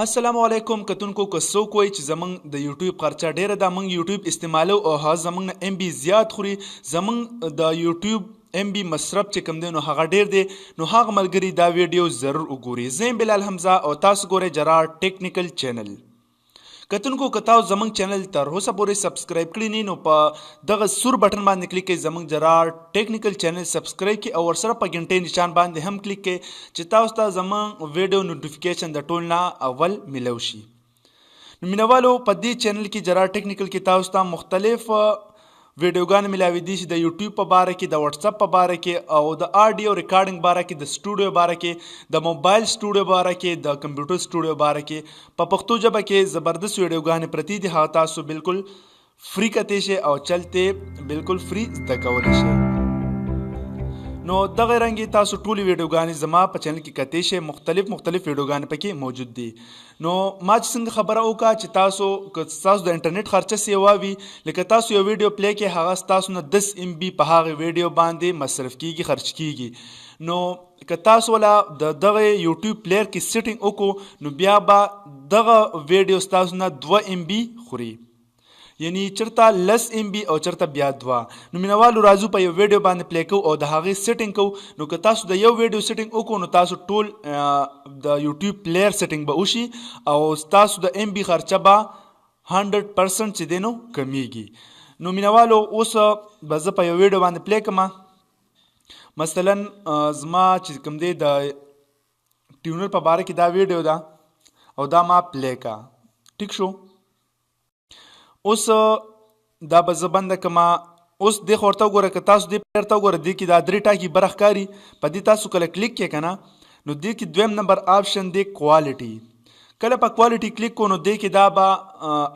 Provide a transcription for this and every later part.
السلام علیکم کتونکو که څوک وایي چې زمونږ د یوټیوب خرچه ډیره ده، موږ یوټیوب استعمالو او هغه زمونږ نه ام بي زیات خوري، زمونږ د یوټیوب ام بي مصرف چې کوم دی نو هغه ډیر دی، نو هغه ملګري دا ویډیو ضرور وګوري. زه یم بلال حمزه او تاسو ګورئ جرار ټیکنیکل چینل. کتونکو که تاسو زمونږ چینل تر اوسه پورې سبسکرایب کړي نه نو په دغه سور بټن باندې کلیک کړئ، زمونږ جرار ټیکنیکل چینل سبسکرایب کړئ او ورسره په غنټې نشان باندې هم کلیک کړئ چې تاسو ته زمونږ ویډیو نوټیفیکیشن د ټول نه اول ملو شي. نو مینوالو په دې چینل کې جرار ټیکنیکل کې تاسو ته مختلف ویډیوګان ملاوي دي چې د یوټیوب په باره کې، د واتس اپ په باره کې او د آډیو ریکارډینګ باره کې، د سټوډیو باره کې، د موبایل سټوډیو باره کې، د کمپیوټر سټوډیو باره کې په پښتو ژبه کې زبردست ویډیوګانې پرتی دي، هغه تاسو بالکل فری کتی شي او چلته بالکل فری زده کولی شئ. نو دغه رنګې تاسو ټولې ویډیوګانې زما په چینل کې کتی شئ، مختلف ویډیوګانې پکې موجود دي. نو ما چې څنګه خبره وکړه چې تاسو که تاسو د انټرنیټ خرچه سیوا وي، لکه تاسو یو ویډیو پلی کې هغه ستاسو نه 10 MB په هغه ویډیو باندې مصرف کیږي، خرچ کیږي. نو که تاسو ولا د دغه یوټیوب پلیر کې سیټینګ وکړو نو بیا به دغه ویډیو ستاسو نه 2 MB خوري، یعنی چرته لس MB او چرته بیا 2. نو مینوالو راځو په یو ویډیو باندې پلی کوو او د هغې سیټینګ کوو. نو که تاسو د یو ویډیو سیټینګ وکړو نو تاسو ټول د یوټیوب پلیر سیټینګ به وشي او تاسو د MB خرچه به 100% چې دی نو کمیږي. نو مینوالو اوس به زه په یو ویډیو باندې پلی کړم، مثلا زما چې کوم دی د ټیونر په باره کې دا ویډیو ده او دا ما پلی کا، ټیک شو. اوس دا به زه بنده کما. اوس دې خوا ورته وګوره، که تاسو دې پلیر ته وګوره، دې کې دا 3 ټاکي بره ښکاري، په دې تاسو کله کلیک کې که نه نو دې کې 2 نمبر آپشن دی کوالټي. کله په کوالټي کلیک کو نو دې کې دا به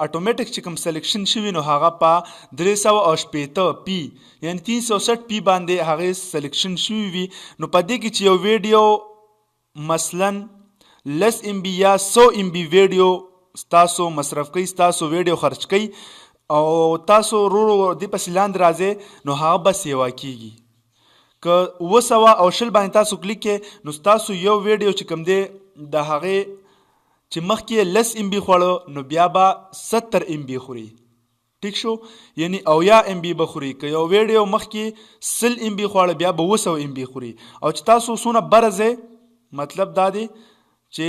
اټومیټک چې کوم سلیکشن شوي نو هغه په 380p یعنی 360p باندې هغې سلیکشن شوي وي. نو په دې کې چې یو ویډیو مثلا 10 MB یا 100 MB ویډیو ستاسو مصرف کوي، ستاسو ویډیو خرچ کوي او تاسو ورو دې پسې لاندې راځئ نو هغه به سیوا کیږي. که 200 او 100 باندې تاسو کلیک کړئ نو ستاسو یو ویډیو چې کوم دی د هغې چې مخکې 10 MB خوړه نو بیا به 70 MB خوري، ټیک شو، یعنی 80 MB به خوري. که یو ویډیو مخکې 100 MB خوړه بیا به 200 MB خوري. او چې تاسو څونه بره ځئ مطلب دا دی چې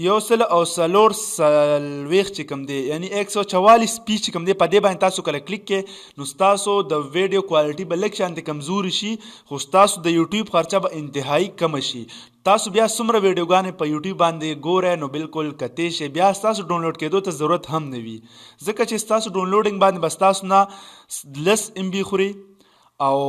یو سل او څلور څلوېښت چې کوم دی یعنی 144p چې کوم دی په دې باندې تاسو کله کلیک کې نو ستاسو د ویډیو کوالټي به لږ شانتې کمزوري شي، خو ستاسو د یوټیوب خرچه به انتهایی کمه شي. تاسو بیا څومره ویډیوګانې په یوټیوب باندې ګورئ نو بالکل کتی شي، بیا ستاسو ډاونلوډ کېدو ته ضرورت هم نه وي، ځکه چې ستاسو ډاونلوډینګ باندې به ستاسو نه 10 MB خوري او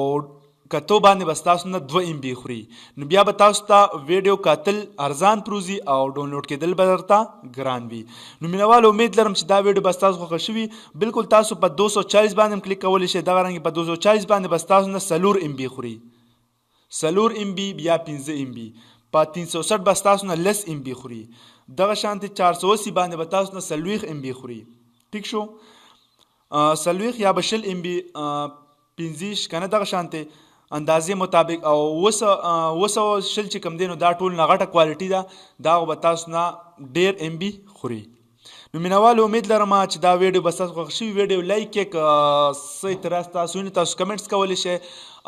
کتو باندې به ستاسو نه 2 MB خوري. نو بیا به تاسو ته ویډیو کتل ارزان پروزي او ډاونلوډ کېدل به درته ګران وي. نو مینوالو امید لرم چې دا ویډیو به ستاسو خوښه شوي. بالکل تاسو په 240 باندې هم کلیک کولی شئ، دغه رنګې په 240 باندې به ستاسو نه 4 MB خوري، 4 MB بیا 15 MB، په 360 به ستاسو نه 10 MB خوري، دغه شانتې 480 باندې به تاسو نه 40 MB خوري، ټیک شو. 40 یا به 20 MB 15 که نه دغه شانتې اندازې مطابق او 220 چې کوم دی نو دا ټول نه غټه کوالټي ده، دا به تاسو نه ډېر MB خوري. نو مینوالو امید لرم چې دا ویډیو به ستاسو خوښ شوي. ویډیو لایک کړئ، که څه اعتراض تاسو وي نو تاسو کمنټس کولی شئ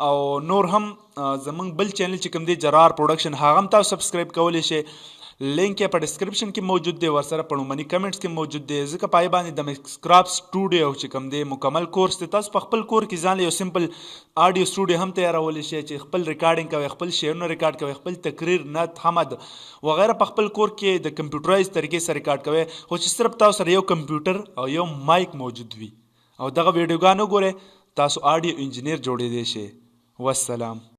او نور هم زموږ بل چینل چې کوم دی جرار پروډکشن هغه هم تاسو سبسکرایب کولی شئ، لینک یې په ډسکرپشن کې موجود دی، ورسره په عمومي کمنټس کې موجود دی، ځکه په هغې باندې د میکسکرافټ سټوډیو چې کوم دی مکمل کورس دی. تاسو په خپل کور کې ځان له یو سمپل آډیو سټوډیو هم تیارولی شئ چې خپل ریکارډینګ کوئ، خپل شعرونه ریکارډ کوئ، خپل تقریر، نعت، حمد وغیره په خپل کور کې د کمپیوټرایز طریقې سره ریکارډ کوئ، خو چې صرف تاسو سره یو کمپیوټر او یو مایک موجود وي او دغه ویډیوګان وګورئ، تاسو آډیو انجینیر جوړېدی شئ. والسلام.